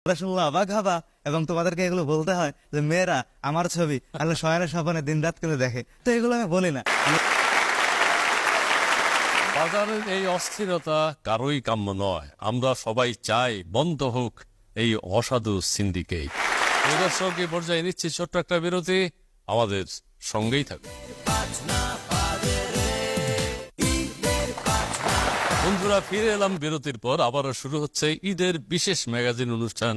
তোমরা শুনলে অবাক হবা এবং তোমাদেরকে এগুলো বলতে হয় যে মেয়েরা আমার ছবি আসলে শয়নের স্বপ্নে দিন রাত করে দেখে, তো এগুলো আমি বলি না। বাজারের এই অস্থিরতা কারোই কাম্য নয়। আমরা সবাই চাই বন্ধ হোক এই অসাধু সিন্ডিকেট। দর্শক, এই পর্যায়ে নিচ্ছি ছোট্ট একটা বিরতি, আমাদের সঙ্গেই থাকুন। বন্ধুরা, ফিরে এলাম বিরতির পর। আবারও শুরু হচ্ছে ঈদের বিশেষ ম্যাগাজিন অনুষ্ঠান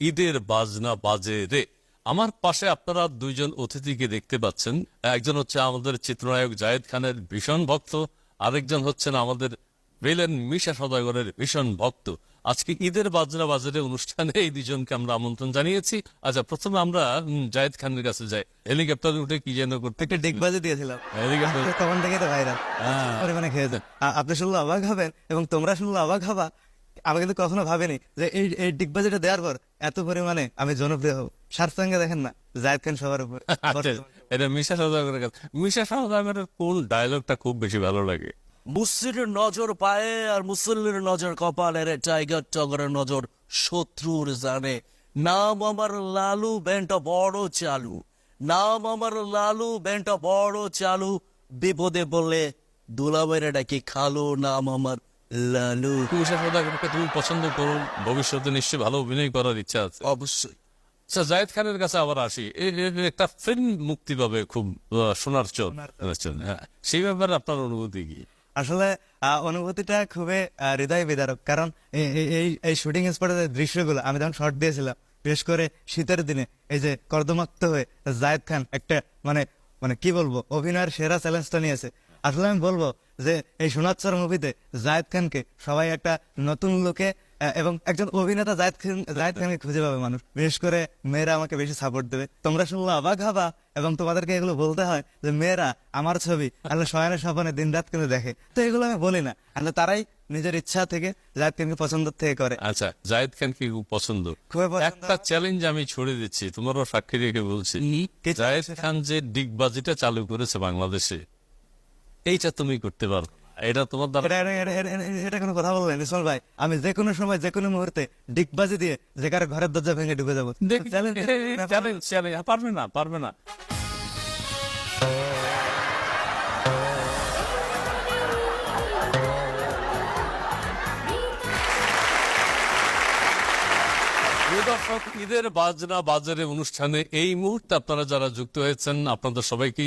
ঈদের বাজনা বাজে রে। আমার পাশে আপনারা দুইজন অতিথিকে দেখতে পাচ্ছেন। একজন হচ্ছে আমাদের চিত্রনায়ক জায়েদ খানের ভীষণ ভক্ত, আরেকজন হচ্ছেন আমাদের ভিলেন মিশা সওদাগরের ভীষণ ভক্ত। আজকে ঈদের বাজনা বাজারে অনুষ্ঠানে এই দুজনকে আমরা আমন্ত্রণ জানিয়েছি। আচ্ছা, প্রথমে আমরা জায়েদ খানের কাছে যাই। হেলিকপ্টারে উঠে কি যেন করতে একটা ডিগবাজি দিয়েছিলাম, হেলিকপ্টার তখন থেকে তো ভাইরাল পরিমাণে খেয়েছেন। আপনি শুনলে অবাক হবেন এবং তোমরা শুনলে অবাক হবা। আমি কিন্তু কখনো ভাবিনি যে এই ডিগবাজিটা দেওয়ার পর এত পরিমাণে আমি জনপ্রিয় হব। শার্ট সঙ্গে দেখেন না, জায়েদ খান সবার উপর। এটা মিশা সওদাগরের কাছে। মিশা সওদাগরের কোন ডায়লগটা খুব বেশি ভালো লাগে? মুসলিমের নজর পায়ে আর মুসল্লির নজর কপালে রে, টাইগার টগরের নজর শত্রুর জানে। নাম আমার লালু, ব্যান্ডটা বড় চালু। নাম আমার লালু, ব্যান্ডটা বড় চালু। বিপদে বললে দুলাবের ডাকি খালু, নাম আমার লালু। মিশা সওদাগরকে তুমি পছন্দ করো, ভবিষ্যতে নিশ্চয়ই ভালো অভিনয় করার ইচ্ছা আছে। অবশ্যই। আচ্ছা, জায়েদ খানের কাছে আবার আসি। একটা ফিল্ম মুক্তি পাবে খুব, সোনার চোখ। হ্যাঁ, সেই ব্যাপারে আপনার অনুভূতি কি? আসলে অনুভূতিটা খুবই হৃদয় বিদারক, কারণ এই শুটিং স্পটের দৃশ্যগুলো আমি যখন শর্ট দিয়েছিলাম, বিশেষ করে শীতের দিনে, এই যে কর্দমাক্ত হয়ে জায়েদ খান একটা মানে মানে কি বলবো, অভিনয়ের সেরা চ্যালেঞ্জটা নিয়েছে। আসলে আমি বলবো যে এই সোনাচ্চর মুভিতে জায়েদ খানকে সবাই একটা নতুন লোকে এবং একজন অভিনেতা জায়েদ খানকে খুঁজে পাবে মানুষ, বিশেষ করে মেয়েরা আমাকে বেশি সাপোর্ট দেবে। তোমরা শুনলে অবাক হবা এবং তোমাদেরকে এগুলো বলতে হয় যে মেয়েরা আমার ছবি আসলে শয়নের স্বপ্নে দিন রাত করে দেখে, তো এগুলো আমি বলি না। আসলে তারাই নিজের ইচ্ছা থেকে জায়েদ খানকে পছন্দ থেকে করে। আচ্ছা, জায়েদ খান কি খুব পছন্দ? খুবই পছন্দ। একটা চ্যালেঞ্জ আমি ছড়ে দিচ্ছি, তোমারও সাক্ষী রেখে বলছি। জায়েদ খান যে ডিগবাজিটা চালু করেছে বাংলাদেশে, এইটা তুমি করতে পারো? এটা তোমার দ্বারা? এটা কোনো কথা বললেন ইসমাইল ভাই? আমি যে কোনো সময় যে কোনো মুহূর্তে ডিগবাজি দিয়ে যে কারো ঘরের দরজা ভেঙে ঢুকে যাবো। চ্যালেঞ্জ পারবে না, পারবে না। দর্শক, ঈদের বাজনা বাজারে অনুষ্ঠানে এই মুহূর্তে আপনারা যারা যুক্ত হয়েছেন, আপনাদের সবাইকে